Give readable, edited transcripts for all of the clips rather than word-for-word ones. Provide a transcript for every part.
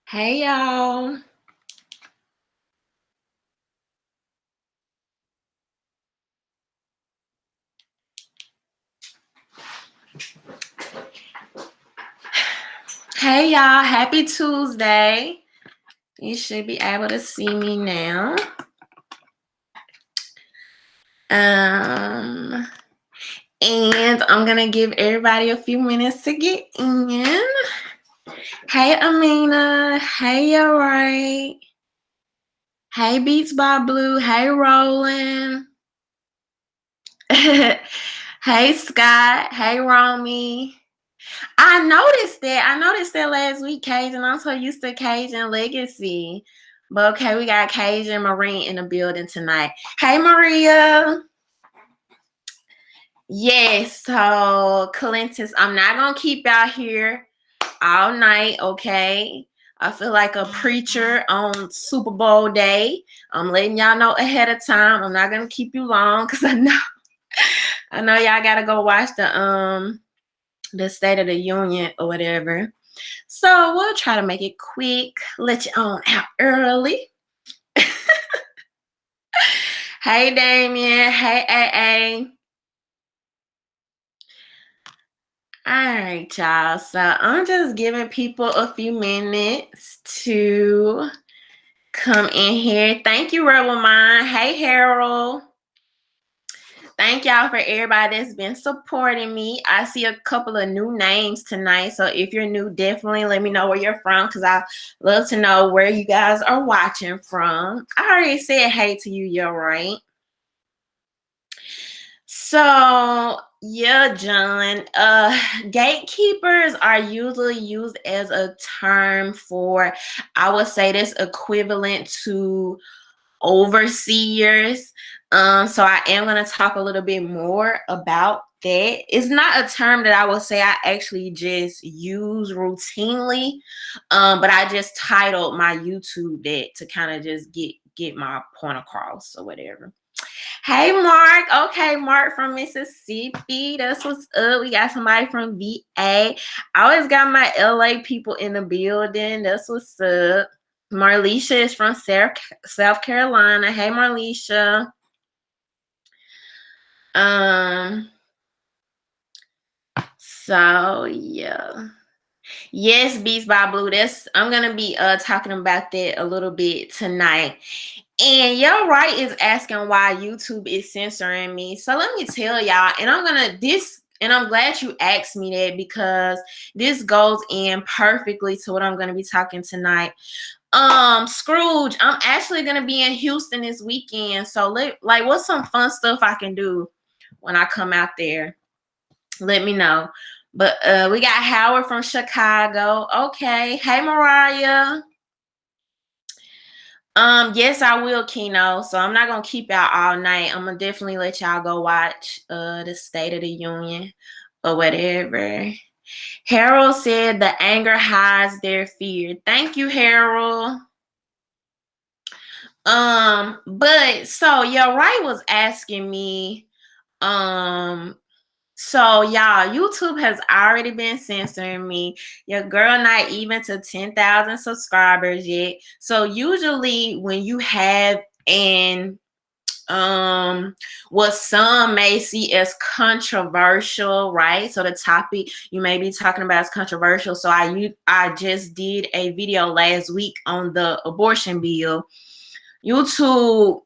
Hey y'all. Hey y'all, happy Tuesday. You should be able to see me now. And I'm gonna give everybody a few minutes to get in. Hey Amina. Hey Alright. Hey Beats by Blue. Hey Roland. Hey Scott. Hey Romy. I noticed that last week, Cajun. I'm so used to Cajun Legacy. But okay, we got Cajun Marine in the building tonight. Hey Maria. Yes, so Clintus, I'm not gonna keep y'all here all night, okay? I feel like a preacher on Super Bowl day. I'm letting y'all know ahead of time. I'm not gonna keep you long because I know y'all gotta go watch the State of the Union or whatever. So we'll try to make it quick, let you on out early. Hey Damien, hey AA. All right, y'all. So I'm just giving people a few minutes to come in here. Thank you, Rebel Mind. Hey, Harold. Thank y'all for everybody that's been supporting me. I see a couple of new names tonight. So if you're new, definitely let me know where you're from because I love to know where you guys are watching from. I already said hey to you, you're right. So yeah, John. Gatekeepers are usually used as a term for, I would say, this equivalent to overseers. So I am going to talk a little bit more about that. It's not a term that I will say I actually just use routinely, but I just titled my YouTube that to kind of just get my point across or whatever. Hey Mark. Okay, Mark from Mississippi. That's what's up. We got somebody from VA. I always got my LA people in the building. That's what's up. Marlisha is from South Carolina. Hey Marlisha. So yeah. Yes, Beats by Blue. I'm gonna be talking about that a little bit tonight. And Yo Right is asking why YouTube is censoring me. So let me tell y'all, and I'm glad you asked me that because this goes in perfectly to what I'm gonna be talking tonight. Scrooge, I'm actually gonna be in Houston this weekend. So what's some fun stuff I can do when I come out there? Let me know. But we got Howard from Chicago. Okay. Hey Mariah. Yes, I will, Keno. So I'm not gonna keep y'all all night. I'm gonna definitely let y'all go watch the State of the Union or whatever. Harold said the anger hides their fear. Thank you, Harold. But so Yo Right was asking me, so y'all, YouTube has already been censoring me. Your girl not even to 10,000 subscribers yet. So usually when you have an what some may see as controversial, right? So the topic you may be talking about is controversial. So I just did a video last week on the abortion bill. YouTube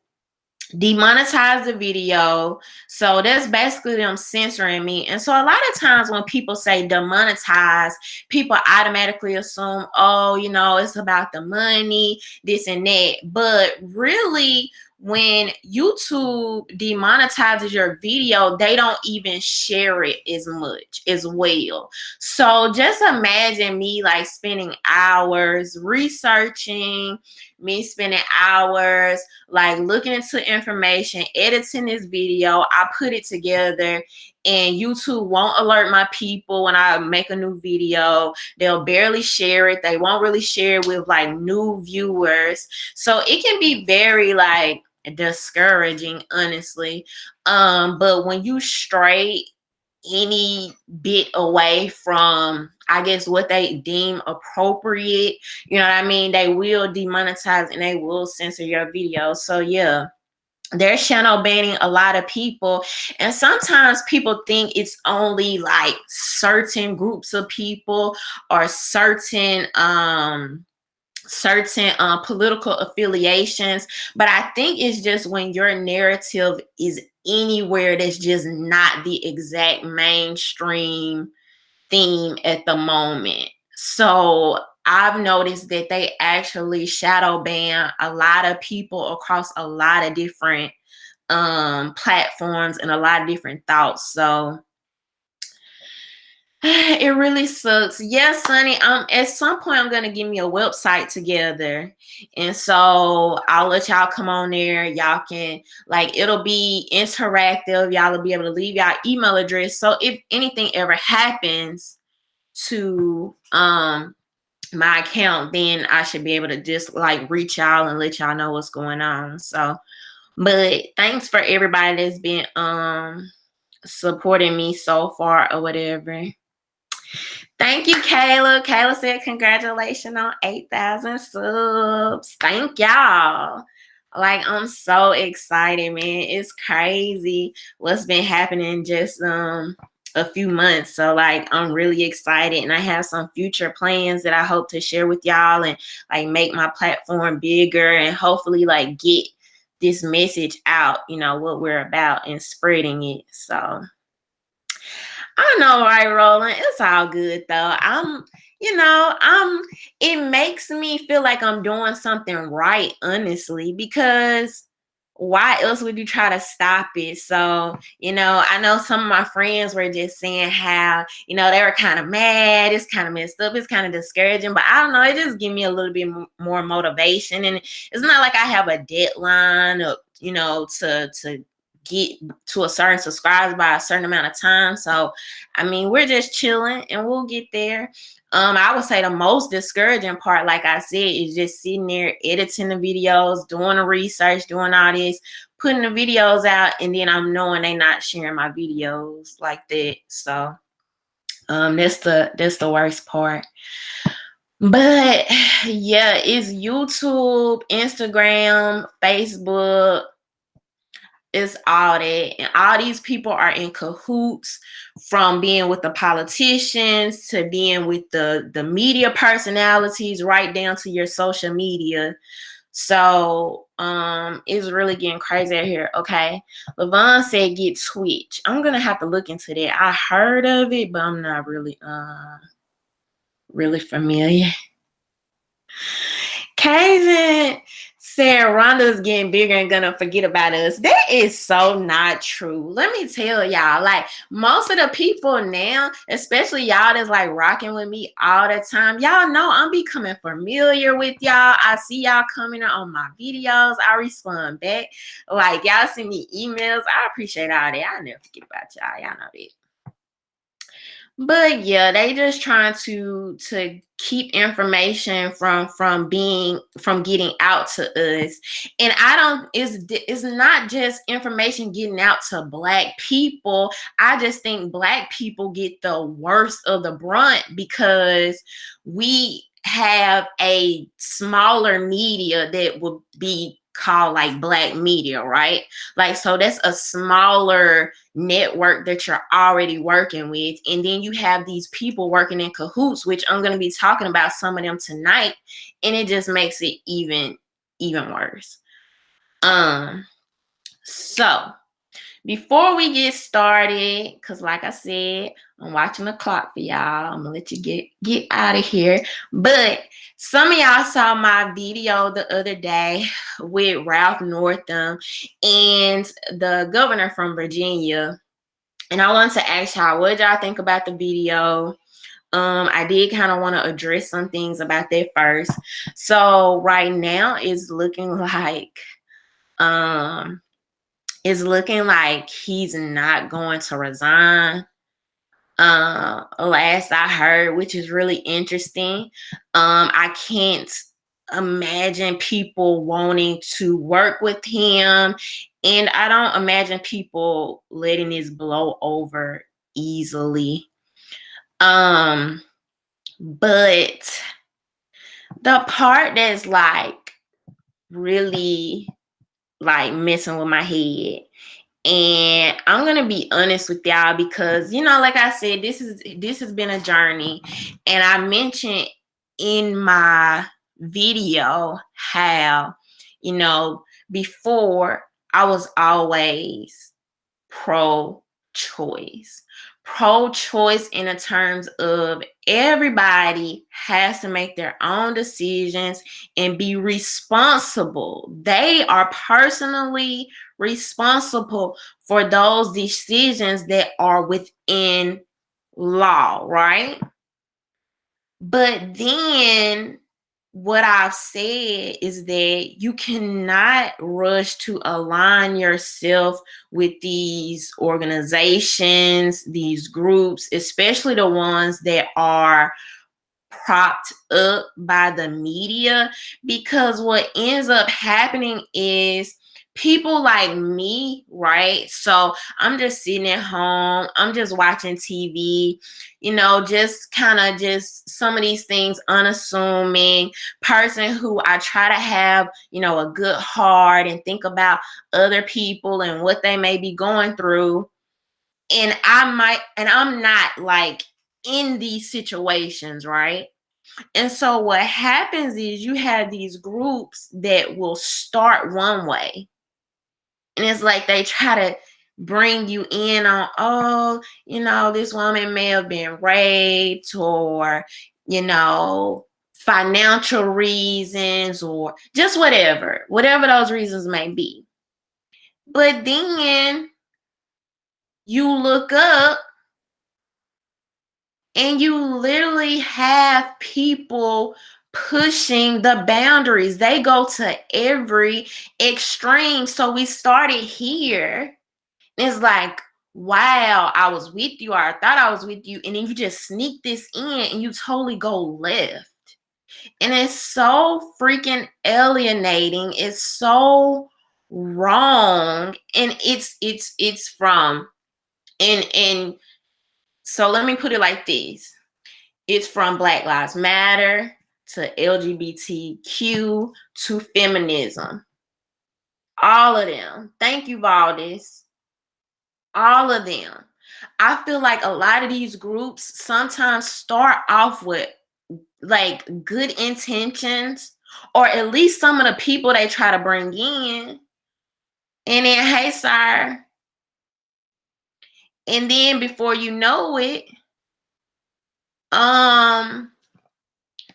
demonetize the video. So that's basically them censoring me. And so a lot of times when people say demonetize, people automatically assume, oh, it's about the money, this and that. But really, when YouTube demonetizes your video, they don't even share it as much as well. So just imagine me spending hours researching, me spending hours looking into information, editing this video. I put it together and YouTube won't alert my people when I make a new video. They'll barely share it. They won't really share it with new viewers. So it can be very discouraging, honestly. But when you straight any bit away from, I guess, what they deem appropriate, you know what I mean, they will demonetize and they will censor your video. So yeah, they're shadow banning a lot of people. And sometimes people think it's only like certain groups of people or certain political affiliations, but I think it's just when your narrative is anywhere that's just not the exact mainstream theme at the moment. So I've noticed that they actually shadow ban a lot of people across a lot of different platforms and a lot of different thoughts. So it really sucks. Yes, Sonny. At some point I'm gonna get me a website together, and so I'll let y'all come on there. Y'all can, like, it'll be interactive. Y'all will be able to leave y'all email address. So if anything ever happens to my account, then I should be able to just like reach y'all and let y'all know what's going on. So, but thanks for everybody that's been supporting me so far or whatever. Thank you, Kayla. Kayla said, congratulations on 8,000 subs. Thank y'all. Like, I'm so excited, man. It's crazy what's been happening just a few months. So, like, I'm really excited. And I have some future plans that I hope to share with y'all and, like, make my platform bigger and hopefully, like, get this message out, you know, what we're about and spreading it. So, I know, right, Roland? It's all good though. It makes me feel like I'm doing something right, honestly, because why else would you try to stop it? So, I know some of my friends were just saying how, they were kind of mad, it's kind of messed up, it's kind of discouraging, but I don't know, it just give me a little bit more motivation. And it's not like I have a deadline of, to get to a certain subscribers by a certain amount of time. So, I mean, we're just chilling and we'll get there. I would say the most discouraging part, like I said, is just sitting there editing the videos, doing the research, doing all this, putting the videos out, and then I'm knowing they not sharing my videos like that. So that's the worst part. But yeah, it's YouTube, Instagram, Facebook, it's all that. And all these people are in cahoots, from being with the politicians to being with the media personalities, right down to your social media. So it's really getting crazy out here. Okay. Levon said get Twitch. I'm gonna have to look into that. I heard of it, but I'm not really familiar. Kevin said Rhonda's getting bigger and gonna forget about us. That is so not true. Let me tell y'all, like, most of the people now, especially y'all that's like rocking with me all the time, y'all know I'm becoming familiar with y'all. I see y'all coming on my videos. I respond back. Like, y'all send me emails. I appreciate all that. I never forget about y'all. Y'all know that. But yeah, they just trying to keep information from getting out to us. And it's not just information getting out to Black people. I just think Black people get the worst of the brunt because we have a smaller media that would be called like Black media, right? Like, so that's a smaller network that you're already working with, and then you have these people working in cahoots, which I'm going to be talking about some of them tonight, and it just makes it even worse. So before we get started, because like I said, I'm watching the clock for y'all. I'm gonna let you get out of here. But some of y'all saw my video the other day with Ralph Northam and the governor from Virginia. And I wanted to ask y'all, what y'all think about the video? I did kind of want to address some things about that first. So right now it's looking like he's not going to resign. Last I heard, which is really interesting. I can't imagine people wanting to work with him, and I don't imagine people letting this blow over easily. But the part that's like really like messing with my head, and I'm gonna be honest with y'all because like I said, this has been a journey, and I mentioned in my video how before I was always pro-choice. Pro-choice in the terms of everybody has to make their own decisions and be responsible. They are personally responsible for those decisions that are within law, right? But then what I've said is that you cannot rush to align yourself with these organizations, these groups, especially the ones that are propped up by the media, because what ends up happening is people like me, right? So I'm just sitting at home, I'm just watching TV, just kind of just some of these things unassuming person who I try to have, a good heart and think about other people and what they may be going through. And I'm not like in these situations, right? And so what happens is you have these groups that will start one way. And it's like they try to bring you in on, oh, this woman may have been raped, or, financial reasons, or just whatever those reasons may be. But then you look up and you literally have people pushing the boundaries. They go to every extreme. So we started here. It's like, wow, I was with you, or I thought I was with you. And then you just sneak this in and you totally go left. And it's so freaking alienating. It's so wrong. And it's from, and so let me put it like this. It's from Black Lives Matter to LGBTQ to feminism. All of them. Thank you, Valdez. All of them. I feel like a lot of these groups sometimes start off with like good intentions, or at least some of the people they try to bring in. And then, hey, sir. And then before you know it,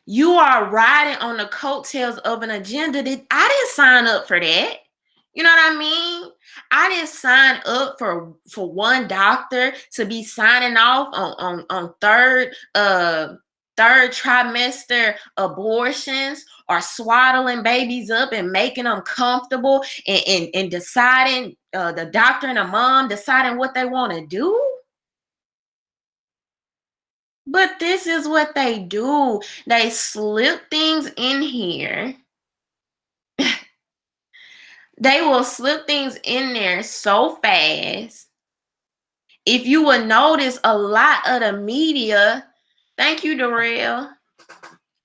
you are riding on the coattails of an agenda that I didn't sign up for that. You know what I mean? I didn't sign up for one doctor to be signing off on third trimester abortions, or swaddling babies up and making them comfortable, and deciding, the doctor and the mom deciding what they want to do. But this is what they do. They slip things in here. They will slip things in there so fast. If you would notice, a lot of the media, thank you, Darrell,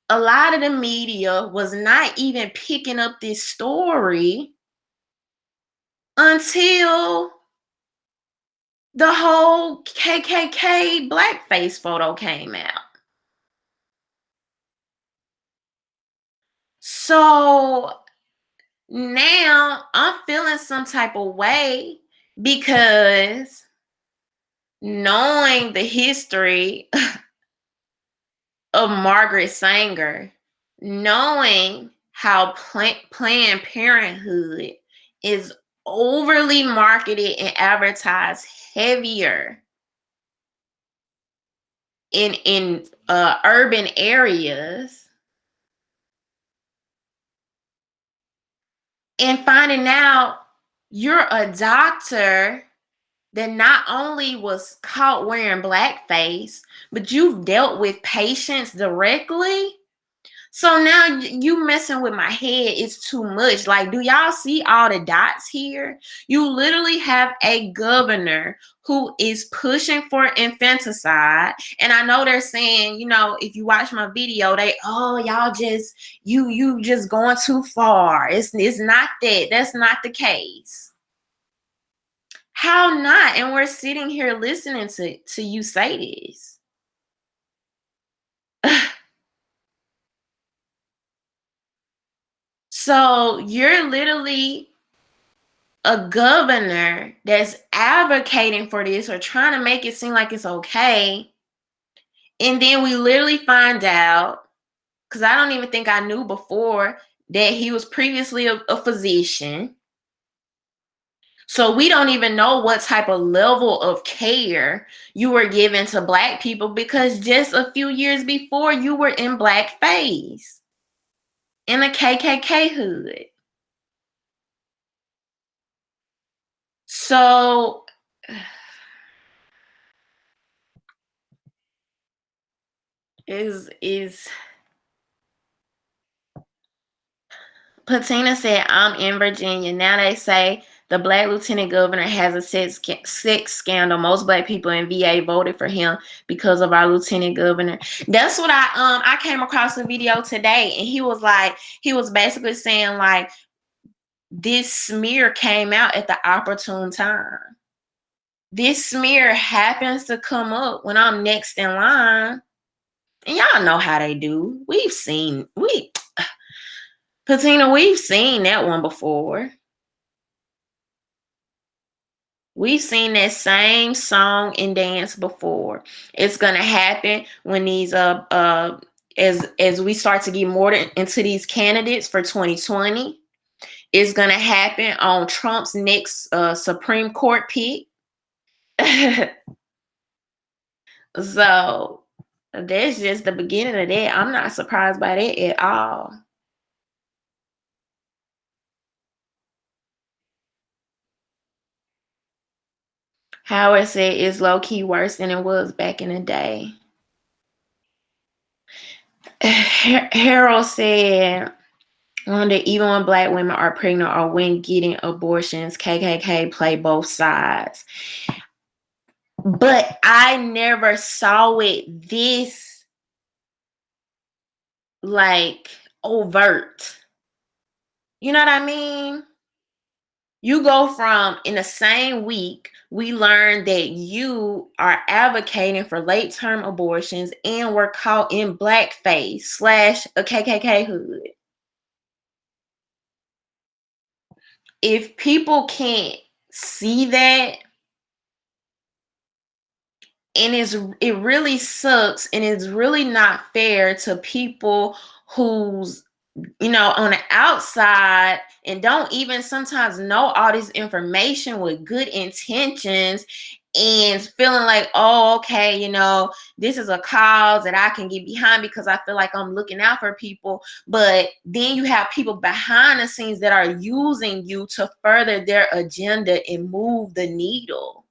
a lot of the media was not even picking up this story until the whole KKK blackface photo came out. So now I'm feeling some type of way, because knowing the history of Margaret Sanger, knowing how Planned Parenthood is overly marketed and advertised heavier in urban areas, and finding out you're a doctor that not only was caught wearing blackface, but you've dealt with patients directly. So now you messing with my head is too much. Like, do y'all see all the dots here? You literally have a governor who is pushing for infanticide. And I know they're saying, you know, if you watch my video, y'all just, you just going too far. It's not that. That's not the case. How not? And we're sitting here listening to you say this. So you're literally a governor that's advocating for this or trying to make it seem like it's okay. And then we literally find out, because I don't even think I knew before, that he was previously a physician. So we don't even know what type of level of care you were given to Black people, because just a few years before you were in blackface in a KKK hood. So is Patina said, I'm in Virginia. Now they say the Black lieutenant governor has a sex scandal. Most Black people in VA voted for him because of our lieutenant governor. That's what I came across a video today, and he was basically saying, like, this smear came out at the opportune time. This smear happens to come up when I'm next in line. And y'all know how they do. Patina, we've seen that one before. We've seen that same song and dance before. It's gonna happen when these as we start to get more into these candidates for 2020. It's gonna happen on Trump's next Supreme Court pick. So that's just the beginning of that. I'm not surprised by that at all. Howard said it's low-key worse than it was back in the day. Harold said, wonder even when Black women are pregnant or when getting abortions, KKK play both sides. But I never saw it this, like, overt. You know what I mean? You go from, in the same week, we learned that you are advocating for late term abortions and were caught in blackface / a KKK hood. If people can't see that, and it really sucks, and it's really not fair to people who's, you know, on the outside and don't even sometimes know all this information with good intentions and feeling like, oh, okay, you know, this is a cause that I can get behind because I feel like I'm looking out for people. But then you have people behind the scenes that are using you to further their agenda and move the needle.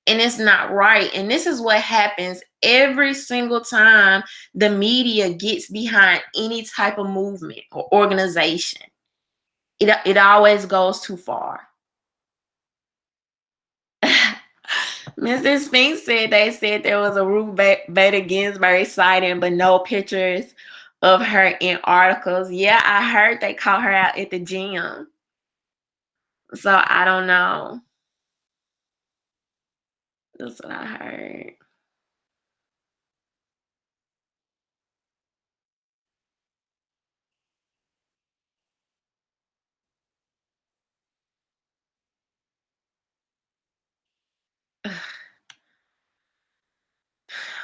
And it's not right. And this is what happens every single time the media gets behind any type of movement or organization. It always goes too far. Mrs. Sphinx said they said there was a Ruth Bader Ginsburg sighting, but no pictures of her in articles. Yeah, I heard they caught her out at the gym. So I don't know. That's what I heard.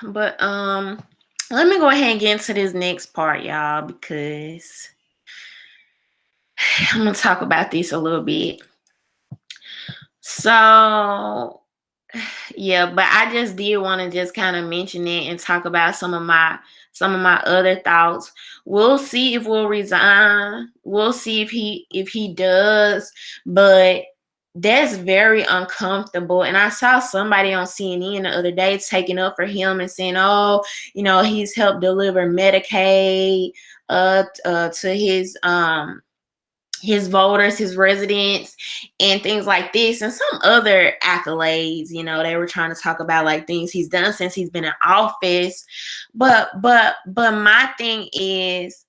But let me go ahead and get into this next part, y'all, because I'm gonna talk about this a little bit. So yeah, but I just did want to just kind of mention it and talk about some of my other thoughts. We'll see if we'll resign. We'll see if he does, but that's very uncomfortable. And I saw somebody on CNN the other day taking up for him and saying, oh, he's helped deliver Medicaid to his voters, his residents, and things like this, and some other accolades. They were trying to talk about like things he's done since he's been in office. But my thing is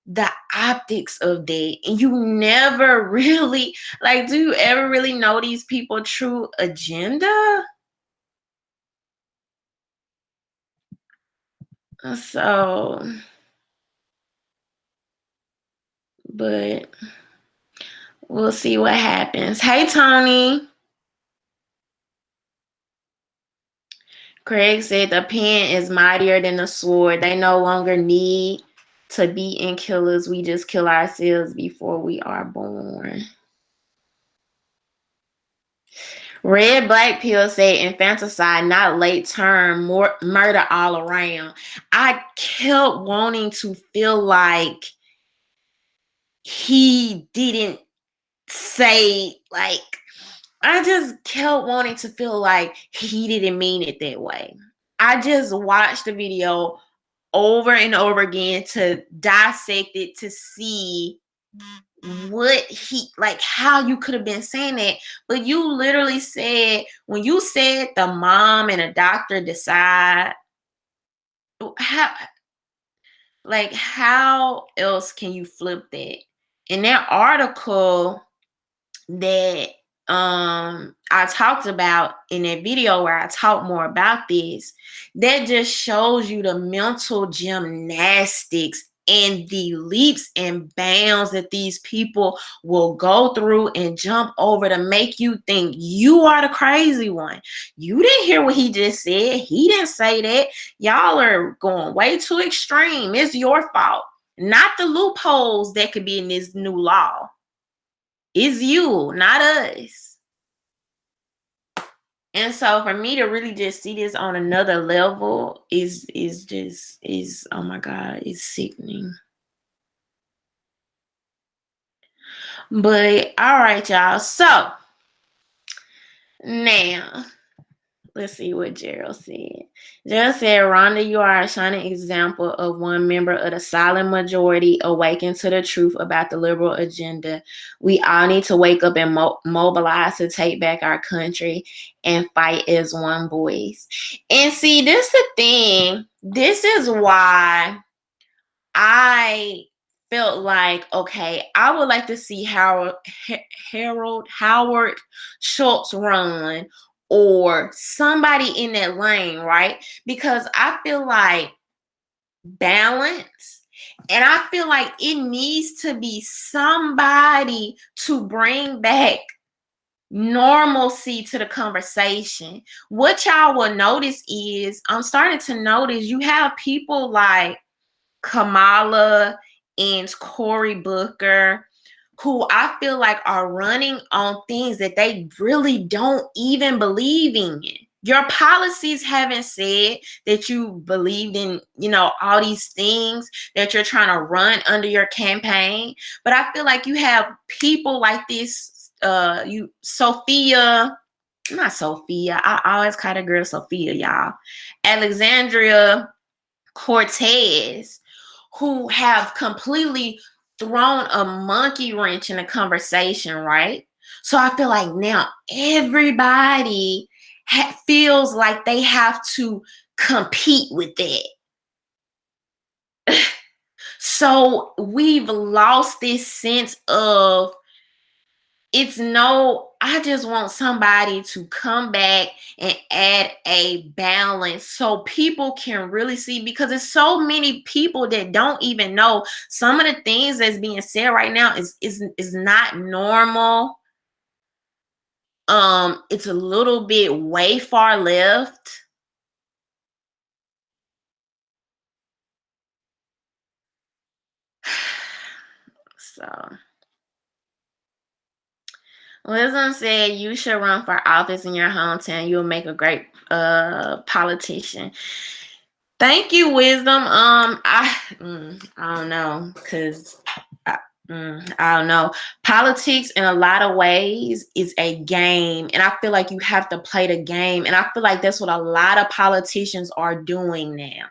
the optics of that. And you never really, like, do you ever really know these people true agenda? So, but we'll see what happens. Hey, Tony. Craig said the pen is mightier than the sword. They no longer need to be in killers. We just kill ourselves before we are born. Red Black Pill said infanticide, not late term, murder all around. I kept wanting to feel like he didn't say, like, I just kept wanting to feel like he didn't mean it that way. I just watched the video over and over again to dissect it, to see what he, like, how you could have been saying that. But you literally said, when you said the mom and a doctor decide, how else can you flip that? In that article that I talked about in that video where I talk more about this, that just shows you the mental gymnastics and the leaps and bounds that these people will go through and jump over to make you think you are the crazy one. You didn't hear what he just said. He didn't say that. Y'all are going way too extreme. It's your fault, not the loopholes that could be in this new law. It's you, not us. And so for me to really just see this on another level is oh my God, it's sickening. But all right, y'all. So now let's see what Gerald said. Gerald said, Rhonda, you are a shining example of one member of the silent majority awakened to the truth about the liberal agenda. We all need to wake up and mobilize to take back our country and fight as one voice. And see, this is the thing. This is why I felt like, okay, I would like to see Howard Schultz run, or somebody in that lane, right? Because I feel like balance, and I feel like it needs to be somebody to bring back normalcy to the conversation. What y'all will notice is, I'm starting to notice you have people like Kamala and Cory Booker, who I feel like are running on things that they really don't even believe in. Your policies haven't said that you believed in, all these things that you're trying to run under your campaign. But I feel like you have people like this, not Sophia, I always call the girl Sophia, y'all. Alexandria Cortez, who have completely thrown a monkey wrench in the conversation, right? So I feel like now everybody feels like they have to compete with that. So we've lost this sense of, I just want somebody to come back and add a balance so people can really see, because there's so many people that don't even know some of the things that's being said right now is not normal. It's a little bit way far left. So Wisdom said you should run for office in your hometown. You'll make a great politician. Thank you, Wisdom. I don't know, because I don't know. Politics in a lot of ways is a game. And I feel like you have to play the game. And I feel like that's what a lot of politicians are doing now.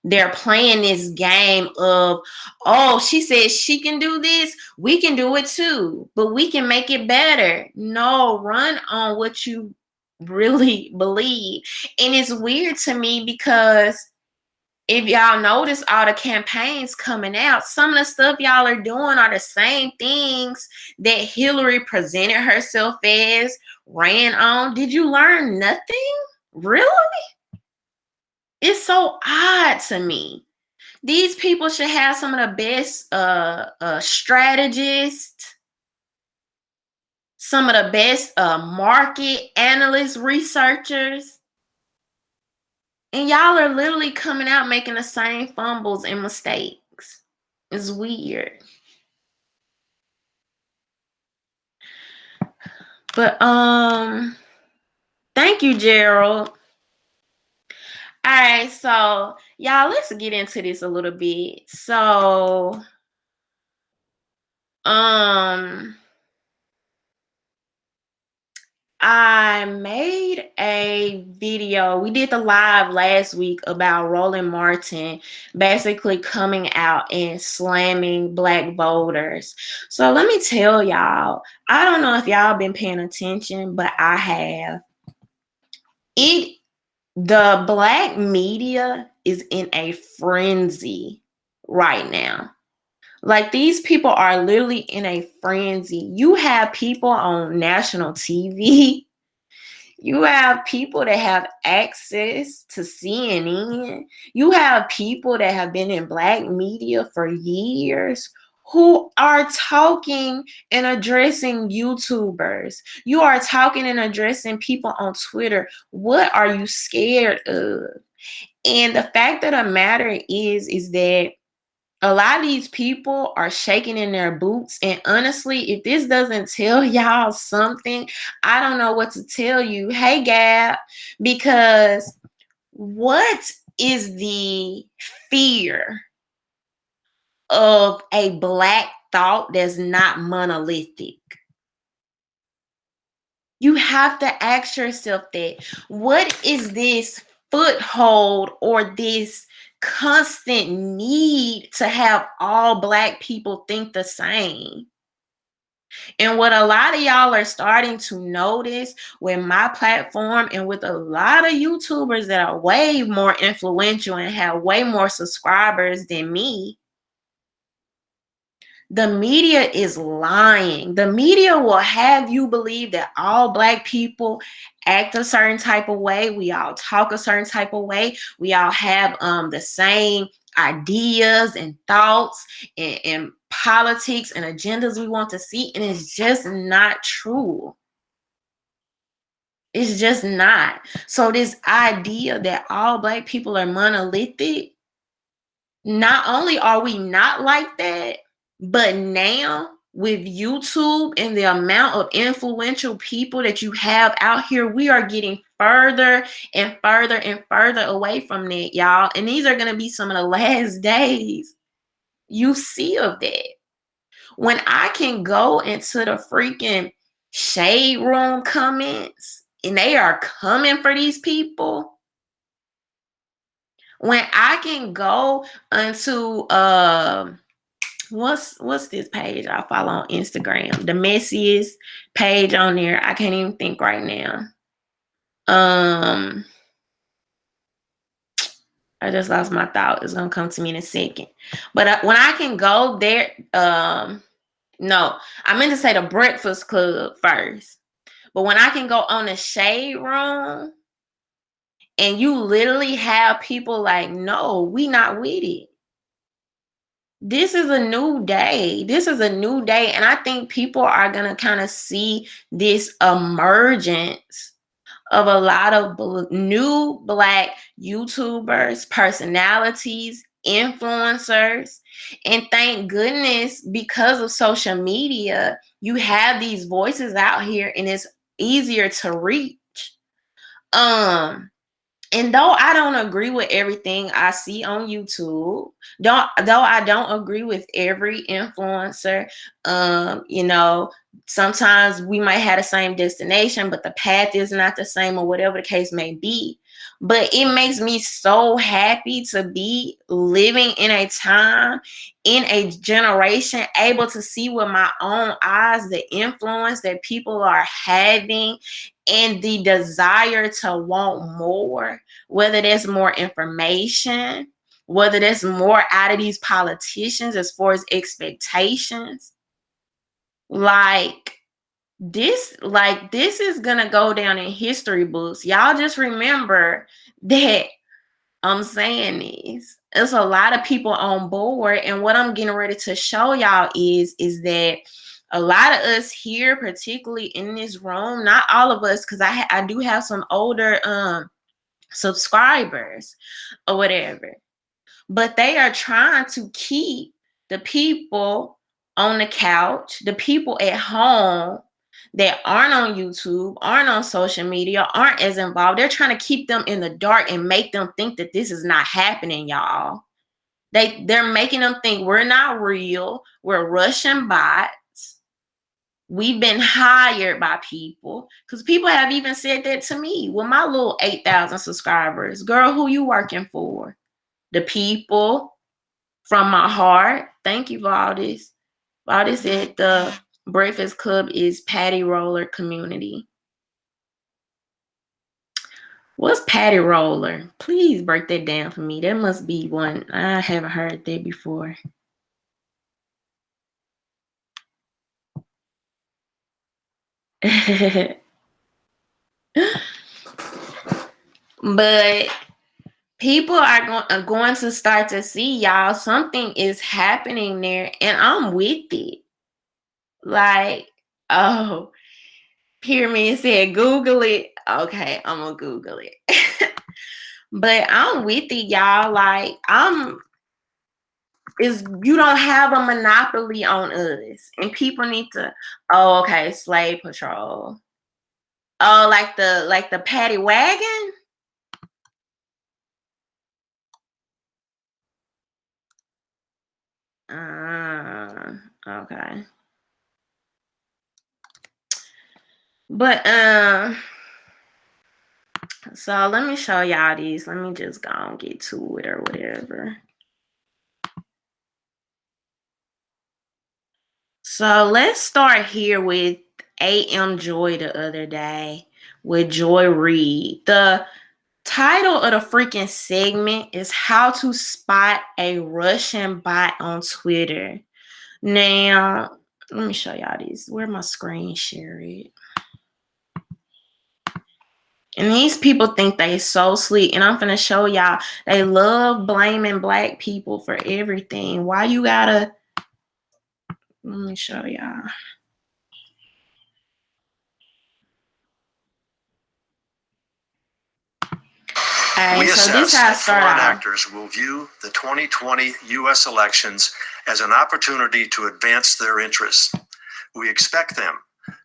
They're playing this game of, oh, she says she can do this. We can do it too, but we can make it better. No, run on what you really believe. And it's weird to me because if y'all notice all the campaigns coming out, some of the stuff y'all are doing are the same things that Hillary presented herself as, ran on. Did you learn nothing? Really? It's so odd to me. These people should have some of the best strategists, some of the best market analysts, researchers. And y'all are literally coming out making the same fumbles and mistakes. It's weird. But thank you, Gerald. All right, so y'all, let's get into this a little bit. So I made a video. We did the live last week about Roland Martin basically coming out and slamming Black voters. So let me tell y'all, I don't know if y'all been paying attention, but I have. The Black media is in a frenzy right now. Like, these people are literally in a frenzy. You have people on national TV. You have people that have access to CNN. You have people that have been in Black media for years who are talking and addressing YouTubers. You are talking and addressing people on Twitter. What are you scared of? And the fact of the matter is that a lot of these people are shaking in their boots. And honestly, if this doesn't tell y'all something, I don't know what to tell you. Hey, Gab, because what is the fear of a Black thought that's not monolithic? You have to ask yourself that. What is this foothold or this constant need to have all Black people think the same? And what a lot of y'all are starting to notice with my platform and with a lot of YouTubers that are way more influential and have way more subscribers than me, the media is lying. The media will have you believe that all Black people act a certain type of way. We all talk a certain type of way. We all have the same ideas and thoughts and politics and agendas we want to see. And it's just not true. It's just not. So this idea that all Black people are monolithic, not only are we not like that, but now with YouTube and the amount of influential people that you have out here, we are getting further and further and further away from that, y'all. And these are going to be some of the last days you see of that. When I can go into the freaking shade room comments and they are coming for these people. When I can go into what's this page I follow on Instagram? The messiest page on there. I can't even think right now. I just lost my thought. It's gonna come to me in a second. But when I can go there, no, I meant to say the Breakfast Club first. But when I can go on the shade room and you literally have people like, no, we not with it. This is a new day. This is a new day. And I think people are going to kind of see this emergence of a lot of new Black YouTubers, personalities, influencers. And thank goodness, because of social media, you have these voices out here and it's easier to reach. And though I don't agree with everything I see on YouTube, though I don't agree with every influencer, you know, sometimes we might have the same destination, but the path is not the same, or whatever the case may be. But it makes me so happy to be living in a time, in a generation, able to see with my own eyes the influence that people are having and the desire to want more, whether there's more information, whether there's more out of these politicians as far as expectations. Like this is gonna go down in history books. Y'all just remember that I'm saying this. There's a lot of people on board, and what I'm getting ready to show y'all is that a lot of us here, particularly in this room, not all of us, because I do have some older subscribers or whatever, but they are trying to keep the people on the couch, the people at home that aren't on YouTube, aren't on social media, aren't as involved. They're trying to keep them in the dark and make them think that this is not happening, y'all. They're making them think we're not real, we're Russian bots. We've been hired by people, because people have even said that to me with my little 8,000 subscribers. Girl, who you working for? The people from my heart. Thank you, Valdis. Valdis said the Breakfast Club is Patty Roller community. What's Patty Roller? Please break that down for me. There must be one. I haven't heard that before. But people are going to start to see, y'all, something is happening there, and I'm with it. Like, oh, Pyramid said, Google it. Okay, I'm gonna Google it. But I'm with it, y'all. Like, you don't have a monopoly on us, and people need to. Oh, okay, slave patrol. Oh, like the paddy wagon. Okay. But so let me show y'all these. Let me just go and get to it or whatever. So let's start here with AM Joy the other day with Joy Reid. The title of the freaking segment is How to Spot a Russian Bot on Twitter. Now, let me show y'all these. Where my screen share it? And these people think they so slick. And I'm gonna show y'all, they love blaming black people for everything. Why you gotta, let me show y'all. We assess that foreign actors will view the 2020 U.S. elections as an opportunity to advance their interests. We expect them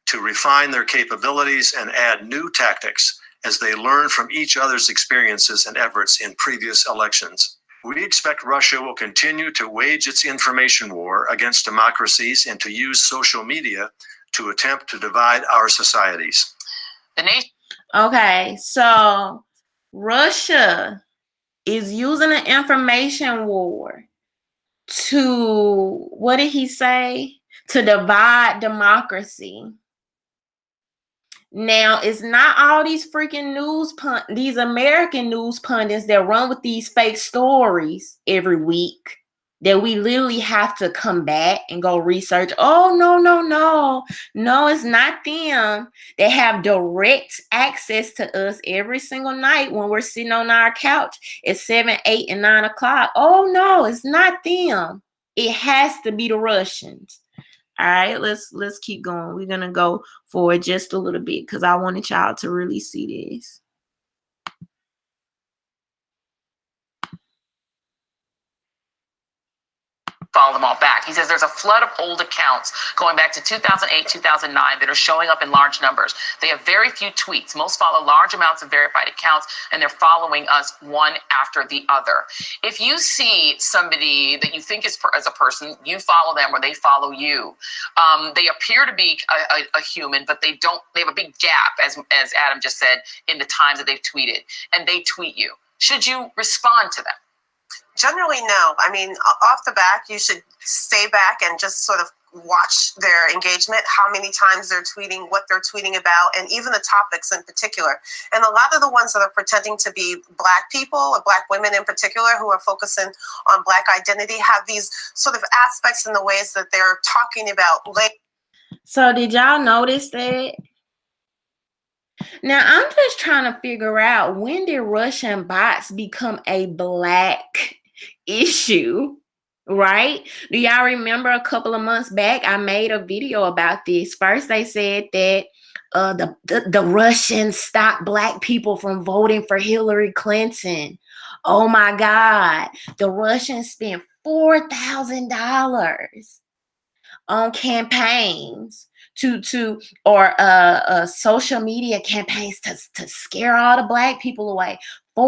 to refine their capabilities and add new tactics as they learn from each other's experiences and efforts in previous elections. We expect Russia will continue to wage its information war against democracies and to use social media to attempt to divide our societies. Okay, so Russia is using an information war to, what did he say? To divide democracy. Now, it's not all these freaking these American news pundits that run with these fake stories every week that we literally have to come back and go research. Oh, no, it's not them. They have direct access to us every single night when we're sitting on our couch at 7, 8, and 9 o'clock. Oh, no, it's not them. It has to be the Russians. All right, let's keep going. We're gonna go forward just a little bit because I wanted y'all to really see this. follow them all back. He says there's a flood of old accounts going back to 2008, 2009 that are showing up in large numbers. They have very few tweets. Most follow large amounts of verified accounts, and they're following us one after the other. If you see somebody that you think is as a person, you follow them or they follow you. They appear to be a human, but they have a big gap, as Adam just said, in the times that they've tweeted, and they tweet you. Should you respond to them? Generally, no. I mean, off the back, you should stay back and just sort of watch their engagement, how many times they're tweeting, what they're tweeting about, and even the topics in particular. And a lot of the ones that are pretending to be Black people, or Black women in particular, who are focusing on Black identity, have these sort of aspects in the ways that they're talking about. So did y'all notice that? Now, I'm just trying to figure out, when did Russian bots become a Black issue, right? Do y'all remember a couple of months back, I made a video about this. First, they said that the Russians stopped Black people from voting for Hillary Clinton. Oh my God. The Russians spent $4,000 on campaigns or social media campaigns to scare all the Black people away. A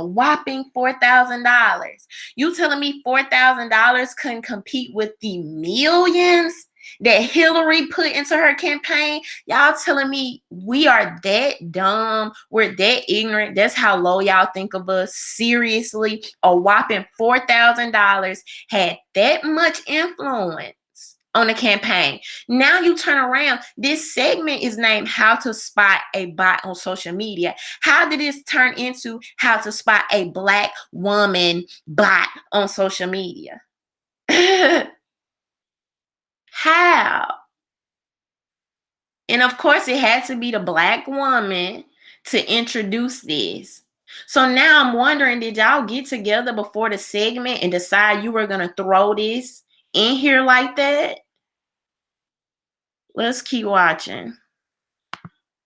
whopping $4,000. You telling me $4,000 couldn't compete with the millions that Hillary put into her campaign? Y'all telling me we are that dumb? We're that ignorant? That's how low y'all think of us? Seriously? A whopping $4,000 had that much influence on the campaign. Now you turn around, this segment is named How to Spot a Bot on Social Media. How did this turn into how to spot a Black woman bot on social media? How? And of course, it had to be the Black woman to introduce this. So now I'm wondering, did y'all get together before the segment and decide you were going to throw this in here like that? Let's keep watching.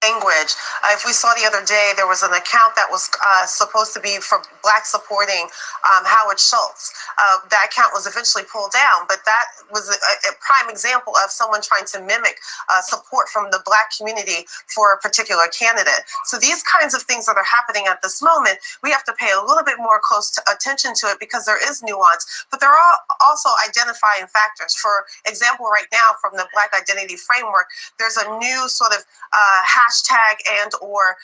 Language. If we saw the other day, there was an account that was supposed to be for Black supporting Howard Schultz. That account was eventually pulled down, but that was a prime example of someone trying to mimic support from the Black community for a particular candidate. So these kinds of things that are happening at this moment, we have to pay a little bit more close attention to it, because there is nuance, but there are also identifying factors. For example, right now from the Black Identity Framework, there's a new sort of hashtag and or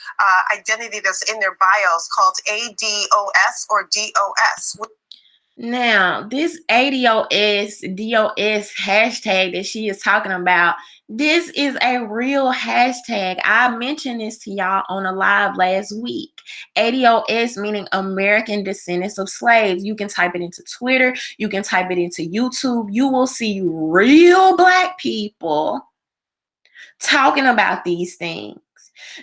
identity that's in their bios called ADOS or DOS. Now, this ADOS, DOS hashtag that she is talking about, this is a real hashtag. I mentioned this to y'all on a live last week. ADOS meaning American Descendants of Slaves. You can type it into Twitter. You can type it into YouTube. You will see real Black people talking about these things.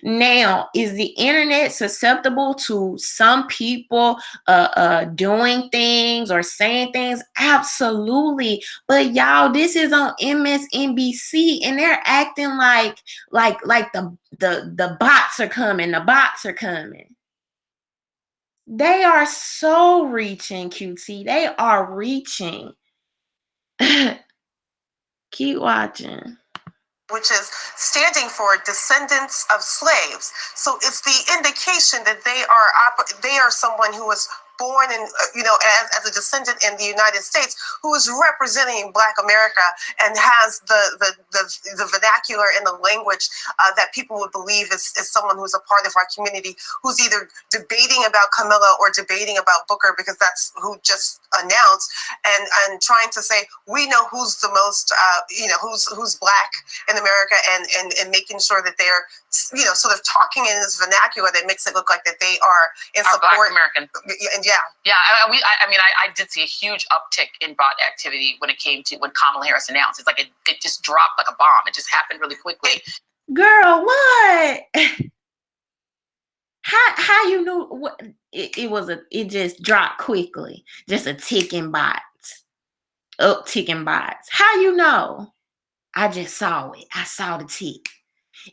Now, is the internet susceptible to some people doing things or saying things? Absolutely. But y'all, this is on MSNBC, and they're acting like the bots are coming. The bots are coming. They are so reaching, QT. They are reaching. Keep watching. Which is standing for descendants of slaves. So it's the indication that they are someone who was born in, as a descendant in the United States, who is representing Black America and has the vernacular and the language that people would believe is someone who's a part of our community, who's either debating about Camilla or debating about Booker, because that's who just announced, and trying to say, we know who's the most, who's Black in America, and making sure that they're, sort of talking in this vernacular that makes it look like that they are in support. Black American. Yeah. I did see a huge uptick in bot activity when Kamala Harris announced. It's like it just dropped like a bomb. It just happened really quickly. Girl, what? How you knew what it just dropped quickly? Just a ticking bots. Ticking bots. How you know? I just saw it. I saw the tick.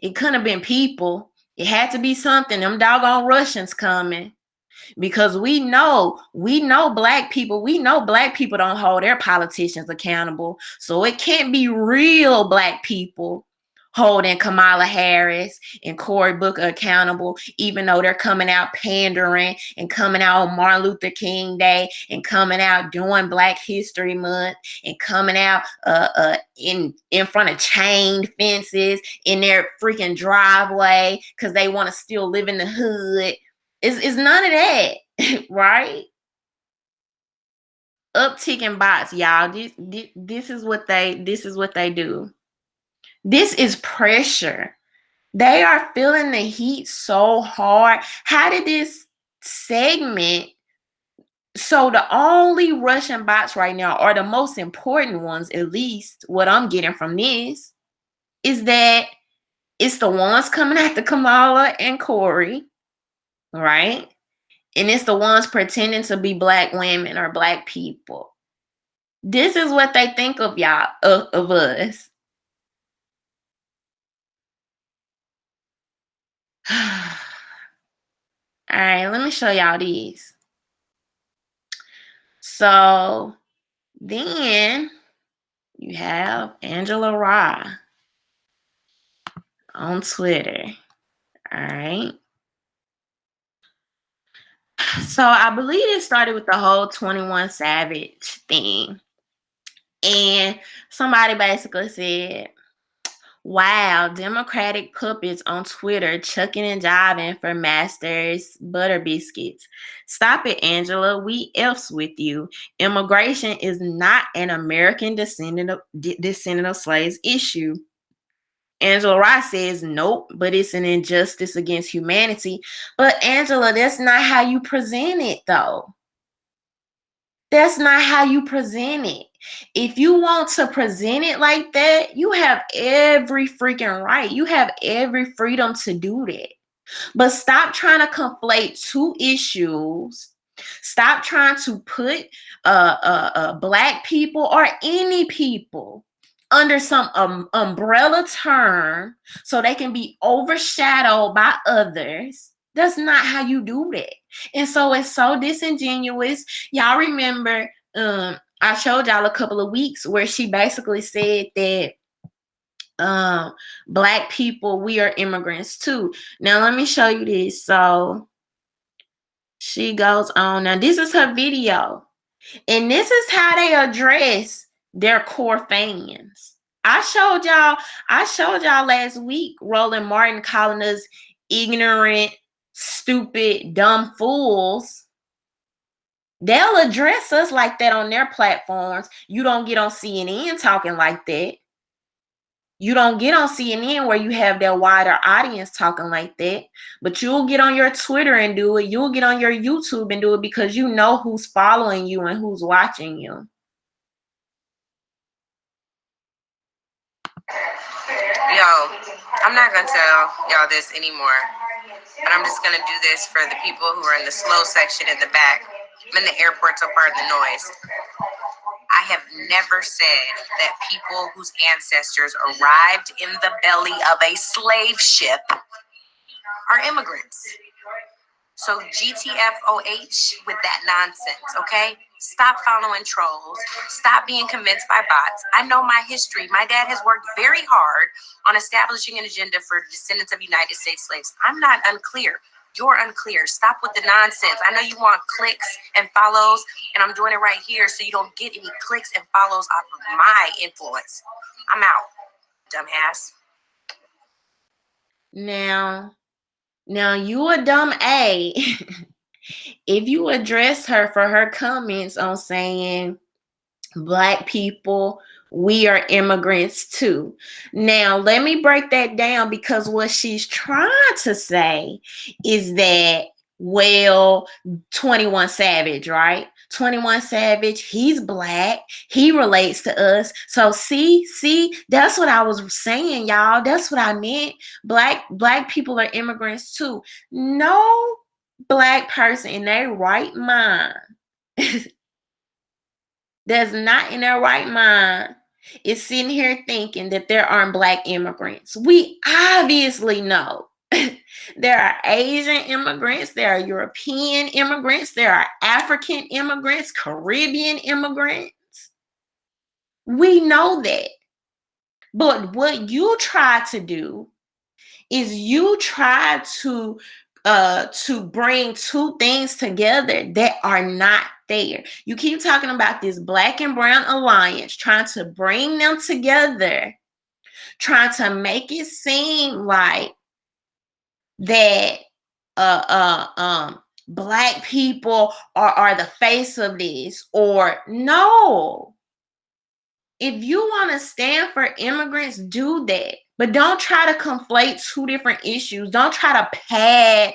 It couldn't have been people. It had to be something. Them doggone Russians coming. because we know black people don't hold their politicians accountable. So it can't be real black people holding Kamala Harris and Cory Booker accountable, even though they're coming out pandering and coming out on Martin Luther King Day and coming out doing Black History Month and coming out in front of chain fences in their freaking driveway because they want to still live in the hood. It's none of that, right? Upticking bots, y'all. This is what they do. This is pressure. They are feeling the heat so hard. How did this segment? So the only Russian bots right now, or the most important ones, at least what I'm getting from this, is that it's the ones coming after Kamala and Cory, right? And it's the ones pretending to be black women or black people. This is what they think of y'all, of us. All right, let me show y'all these. So then you have Angela Rye on Twitter. All right. So I believe it started with the whole 21 Savage thing. And somebody basically said, wow, Democratic puppets on Twitter chucking and jiving for Masters butter biscuits. Stop it, Angela. We F's with you. Immigration is not an American descendant of slaves issue. Angela Rye says, nope, but it's an injustice against humanity. But Angela, that's not how you present it, though. That's not how you present it. If you want to present it like that, you have every freaking right. You have every freedom to do that. But stop trying to conflate two issues. Stop trying to put black people or any people under some umbrella term so they can be overshadowed by others. That's not how you do that. And so it's so disingenuous. Y'all remember, I showed y'all a couple of weeks where she basically said that black people, we are immigrants too. Now let me show you this. So she goes on. Now this is her video. And this is how they address their core fans. I showed y'all last week Roland Martin calling us ignorant, stupid, dumb fools. They'll address us like that on their platforms. You don't get on CNN talking like that. You don't get on CNN where you have that wider audience talking like that. But you'll get on your Twitter and do it. You'll get on your YouTube and do it because you know who's following you and who's watching you. Yo, I'm not going to tell y'all this anymore, but I'm just going to do this for the people who are in the slow section in the back. I'm in the airport, so pardon the noise. I have never said that people whose ancestors arrived in the belly of a slave ship are immigrants. So GTFOH with that nonsense, okay? Stop following trolls. Stop being convinced by bots. I know my history. My dad has worked very hard on establishing an agenda for descendants of United States slaves. I'm not unclear. You're unclear. Stop with the nonsense. I know you want clicks and follows, and I'm doing it right here so you don't get any clicks and follows off of my influence. I'm out, dumbass. Now you a dumb A. If you address her for her comments on saying black people, we are immigrants too. Now, let me break that down because what she's trying to say is that, well, 21 Savage, right? 21 Savage, he's black. He relates to us. So see, that's what I was saying, y'all. That's what I meant. Black people are immigrants too. No black person in their right mind that's not in their right mind is sitting here thinking that there aren't black immigrants. We obviously know There are Asian immigrants. There are European immigrants. There are African immigrants, Caribbean immigrants. We know that. But what you try to do is you try to bring two things together that are not there. You keep talking about this Black and Brown alliance, trying to bring them together, trying to make it seem like that Black people are the face of this, or no. If you want to stand for immigrants, do that. But don't try to conflate two different issues. Don't try to pad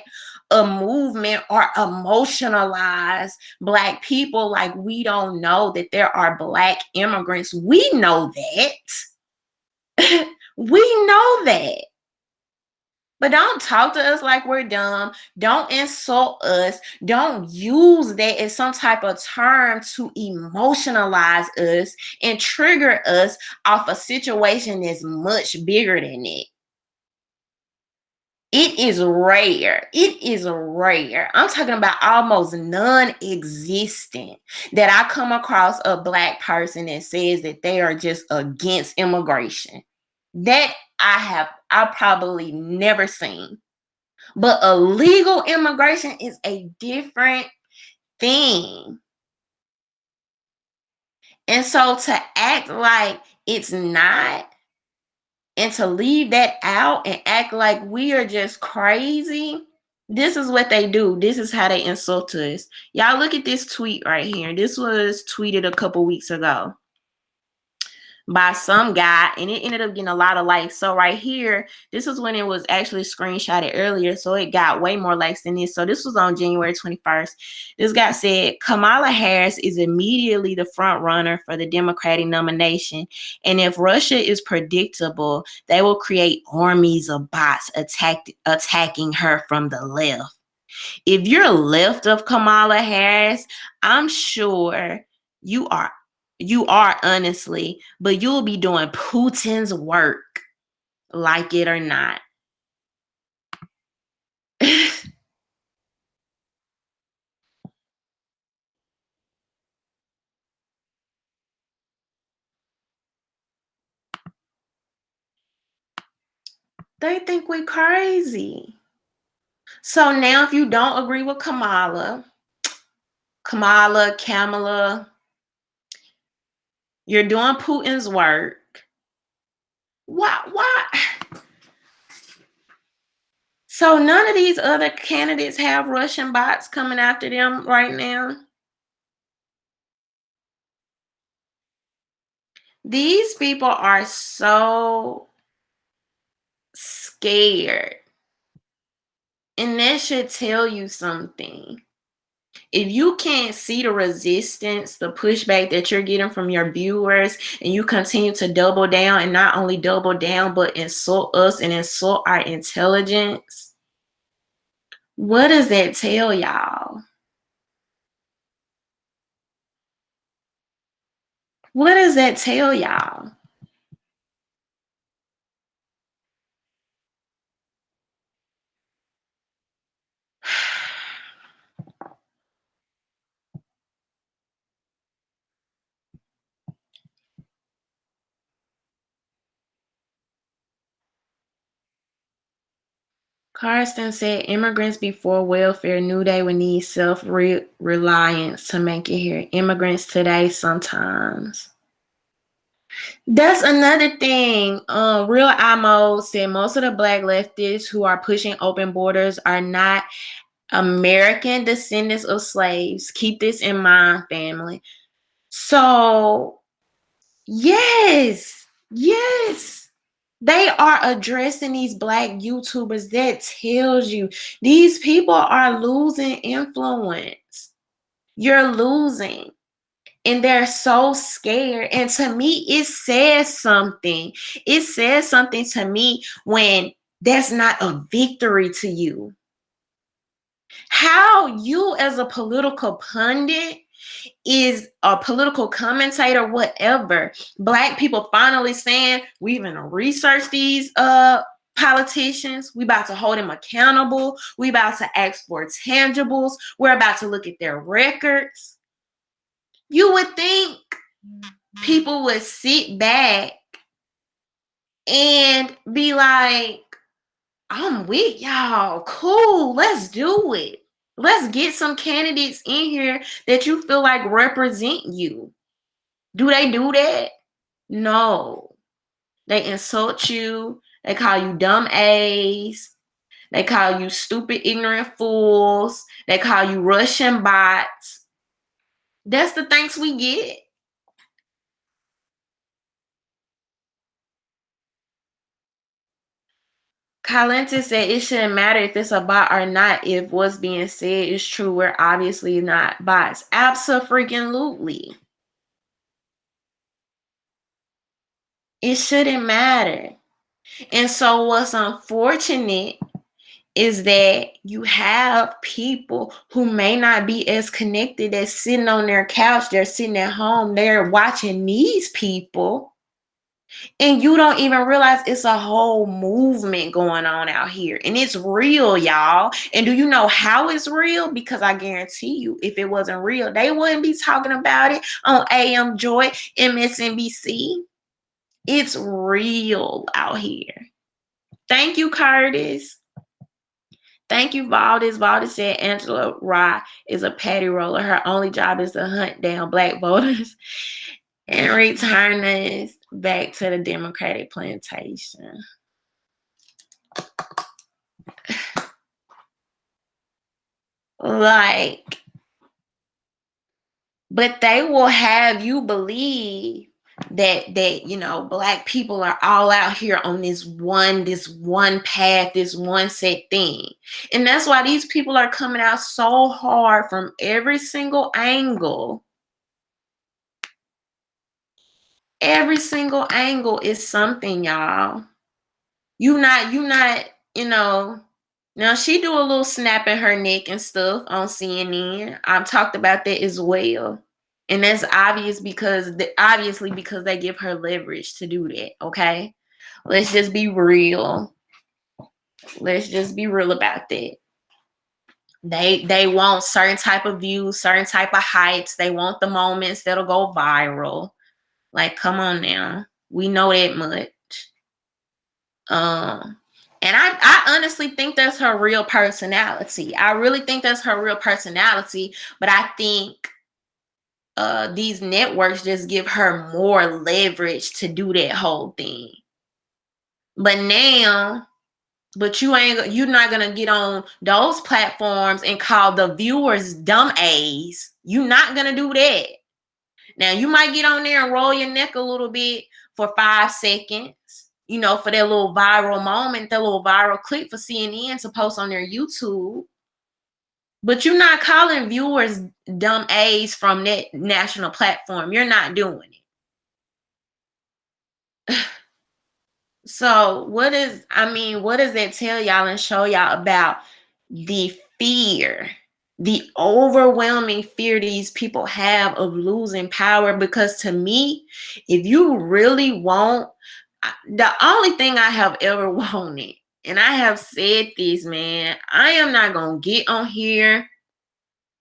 a movement or emotionalize Black people like we don't know that there are Black immigrants. We know that. We know that. But don't talk to us like we're dumb. Don't insult us. Don't use that as some type of term to emotionalize us and trigger us off a situation that's much bigger than it. It is rare. It is rare. I'm talking about almost non-existent that I come across a Black person that says that they are just against immigration. That I probably never seen. But illegal immigration is a different thing. And so to act like it's not, and to leave that out and act like we are just crazy, this is what they do. This is how they insult us. Y'all look at this tweet right here. This was tweeted a couple weeks ago by some guy, and it ended up getting a lot of likes. So right here, this is when it was actually screenshotted earlier, so it got way more likes than this. So this was on January 21st. This guy said, Kamala Harris is immediately the front runner for the Democratic nomination, and if Russia is predictable, they will create armies of bots attacking her from the left. If you're left of Kamala Harris, I'm sure you are honestly, but you'll be doing Putin's work, like it or not. They think we crazy. So now if you don't agree with Kamala, you're doing Putin's work. Why? So none of these other candidates have Russian bots coming after them right now. These people are so scared. And that should tell you something. If you can't see the resistance, the pushback that you're getting from your viewers, and you continue to double down, and not only double down, but insult us and insult our intelligence, what does that tell y'all? What does that tell y'all? Carsten said immigrants before welfare knew they would need self-reliance to make it here. Immigrants today sometimes. That's another thing. Real IMO said most of the Black leftists who are pushing open borders are not American descendants of slaves. Keep this in mind, family. So, yes. They are addressing these Black YouTubers. That tells you these people are losing influence. You're losing. And they're so scared. And to me, it says something. It says something to me when that's not a victory to you. How you as a political pundit, is a political commentator, whatever, Black people finally saying, we're going to research these politicians. We about to hold them accountable. We about to ask for tangibles. We're about to look at their records. You would think people would sit back and be like, I'm with y'all. Cool. Let's do it. Let's get some candidates in here that you feel like represent you. Do they do that? No. They insult you. They call you dumb A's. They call you stupid, ignorant fools. They call you Russian bots. That's the thanks we get. Calenta said it shouldn't matter if it's a bot or not. If what's being said is true, we're obviously not bots. Abso-freaking-lutely. It shouldn't matter. And so what's unfortunate is that you have people who may not be as connected as sitting on their couch. They're sitting at home. They're watching these people. And you don't even realize it's a whole movement going on out here. And it's real, y'all. And do you know how it's real? Because I guarantee you, if it wasn't real, they wouldn't be talking about it on AM Joy, MSNBC. It's real out here. Thank you, Curtis. Thank you, Valdez. Valdez said Angela Rye is a patty roller. Her only job is to hunt down black voters and return us back to the Democratic plantation. Like, but they will have you believe that you know, black people are all out here on this one path, this one set thing. And that's why these people are coming out so hard from every single angle. Every single angle is something, y'all. You not, you know. Now she do a little snap in her neck and stuff on CNN. I've talked about that as well. And that's obviously because they give her leverage to do that, okay? Let's just be real. Let's just be real about that. They want certain type of views, certain type of hypes. They want the moments that'll go viral. Like, come on now. We know that much. And I honestly think that's her real personality. I really think that's her real personality. But I think these networks just give her more leverage to do that whole thing. But you're not gonna get on those platforms and call the viewers dumb A's. You're not gonna do that. Now you might get on there and roll your neck a little bit for 5 seconds, you know, for that little viral moment, that little viral clip for CNN to post on their YouTube. But you're not calling viewers dumb A's from that national platform. You're not doing it. So what does that tell y'all and show y'all about the fear, the overwhelming fear these people have of losing power? Because to me, if you really want, the only thing I have ever wanted, and I have said this, man, I am not going to get on here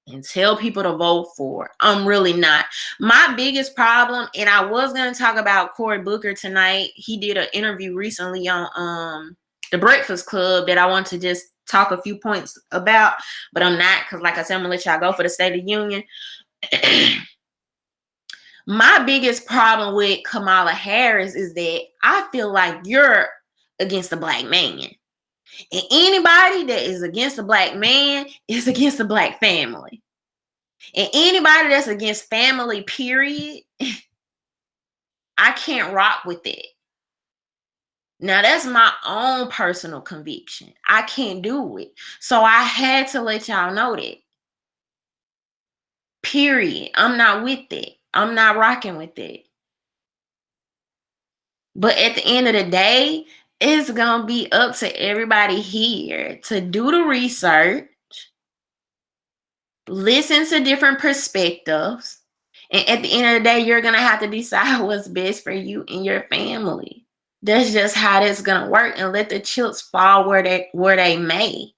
and tell people to vote for. I'm really not. My biggest problem, and I was going to talk about Cory Booker tonight. He did an interview recently on The Breakfast Club that I want to just talk a few points about, but I'm not, because like I said, I'm going to let y'all go for the State of the Union. My biggest problem with Kamala Harris is that I feel like you're against the black man. And anybody that is against the black man is against the black family. And anybody that's against family, period, I can't rock with it. Now, that's my own personal conviction. I can't do it. So I had to let y'all know that. Period. I'm not with it. I'm not rocking with it. But at the end of the day, it's going to be up to everybody here to do the research, listen to different perspectives, and at the end of the day, you're going to have to decide what's best for you and your family. That's just how that's gonna work, and let the chips fall where they may.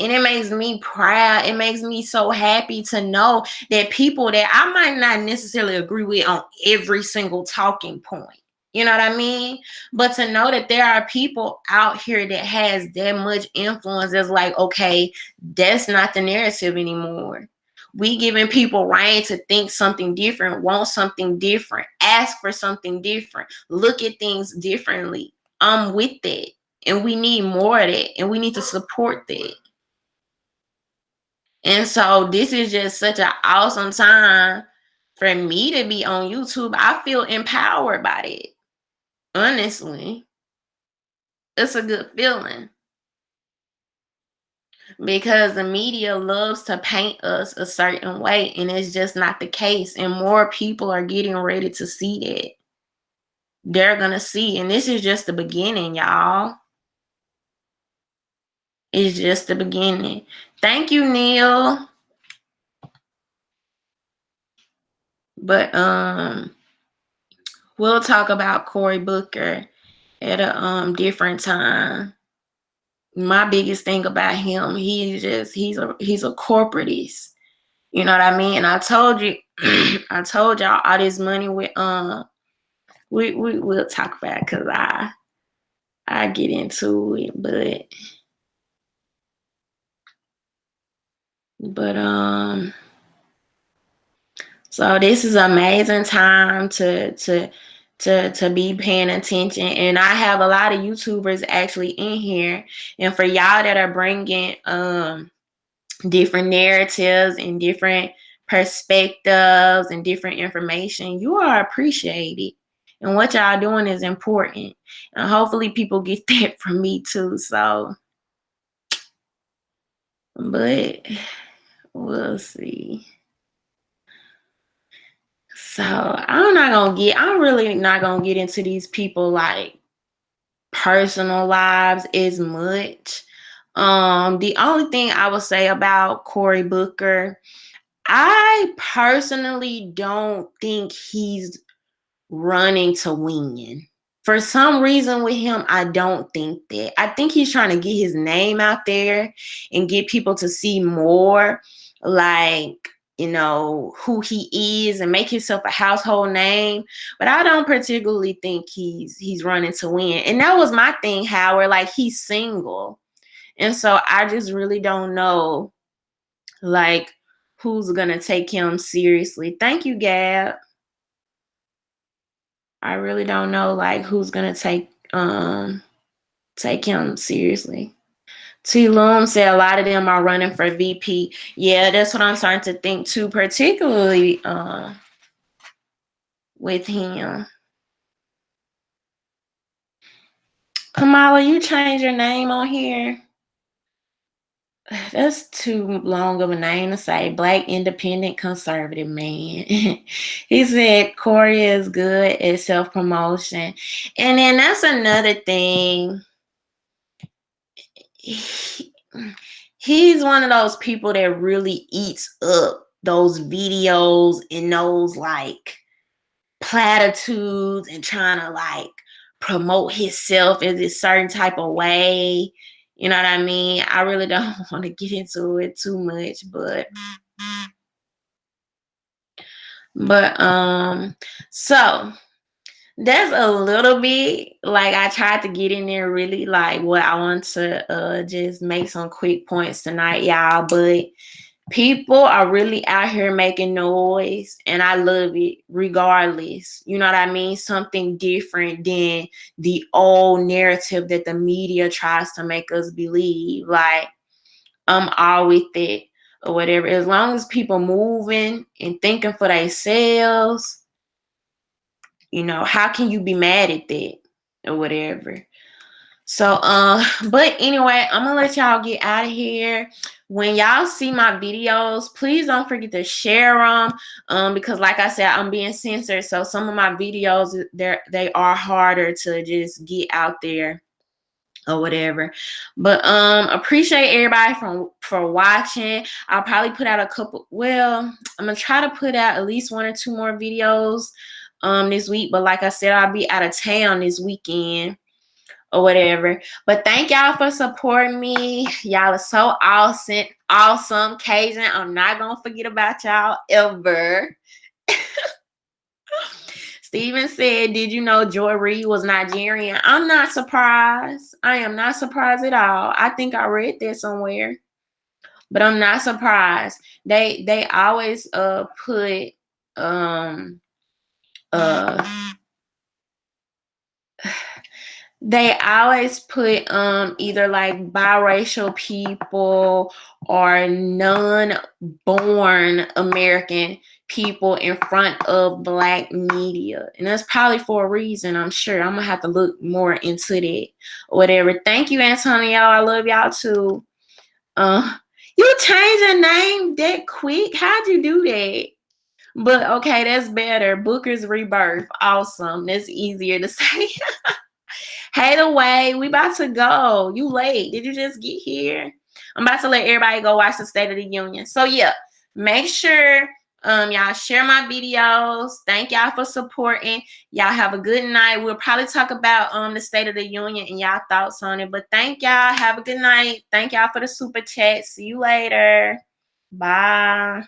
And it makes me proud. It makes me so happy to know that people that I might not necessarily agree with on every single talking point, you know what I mean? But to know that there are people out here that has that much influence is like, okay, that's not the narrative anymore. We giving people reign to think something different, want something different, ask for something different, look at things differently. I'm with that. And we need more of that. And we need to support that. And so this is just such an awesome time for me to be on YouTube. I feel empowered by it. Honestly, it's a good feeling because the media loves to paint us a certain way, and it's just not the case. And more people are getting ready to see that. They're going to see. And this is just the beginning, y'all. It's just the beginning. Thank you, Neil. But we'll talk about Cory Booker at a different time. My biggest thing about him, he's a corporatist. You know what I mean? And I told you, I told y'all all this money with we'll talk about it because I get into it, but so this is an amazing time to be paying attention. And I have a lot of YouTubers actually in here, and for y'all that are bringing different narratives and different perspectives and different information, you are appreciated, and what y'all doing is important, and hopefully people get that from me too. So, but we'll see. So I'm really not gonna get into these people like personal lives as much. The only thing I would say about Cory Booker, I personally don't think he's running to win. For some reason with him, I don't think that. I think he's trying to get his name out there and get people to see more, like, you know, who he is and make himself a household name. But I don't particularly think he's running to win. And that was my thing, Howard. Like, he's single. And so I just really don't know, like, who's going to take him seriously. Thank you, Gab. I really don't know, like, who's going to take him seriously. T. Loom said a lot of them are running for VP. Yeah, that's what I'm starting to think too, particularly with him. Kamala, you changed your name on here. That's too long of a name to say. Black independent conservative man. He said Cory is good at self-promotion. And then that's another thing. He's one of those people that really eats up those videos and those like platitudes and trying to like promote himself as a certain type of way. You know what I mean? I really don't want to get into it too much, but so that's a little bit, like, I tried to get in there really like what I want to just make some quick points tonight, y'all. But people are really out here making noise, and I love it regardless. You know what I mean? Something different than the old narrative that the media tries to make us believe. Like, I'm all with it or whatever. As long as people moving and thinking for themselves, you know, how can you be mad at that or whatever? So, but anyway, I'm gonna let y'all get out of here. When y'all see my videos, please don't forget to share them. Because like I said, I'm being censored. So some of my videos, they are harder to just get out there or whatever. But appreciate everybody for watching. I'll probably put out I'm gonna try to put out at least 1 or 2 more videos this week. But like I said, I'll be out of town this weekend. or whatever. But thank y'all for supporting me. Y'all are so awesome. Cajun, I'm not gonna forget about y'all ever. Steven said, did you know Joy Reid was Nigerian? I'm not surprised. I am not surprised at all. I think I read that somewhere. But I'm not surprised. They always put they always put either like biracial people or non-born American people in front of Black media, and that's probably for a reason. I'm sure I'm gonna have to look more into that or whatever. Thank you, Antonio. I love y'all too. You changed your name that quick? How'd you do that? But okay, that's better. Booker's Rebirth. Awesome. That's easier to say. Hey, the way we about to go. You late. Did you just get here? I'm about to let everybody go watch the State of the Union. So yeah, make sure y'all share my videos. Thank y'all for supporting. Y'all have a good night. We'll probably talk about the State of the Union and y'all thoughts on it. But thank y'all. Have a good night. Thank y'all for the super chat. See you later. Bye.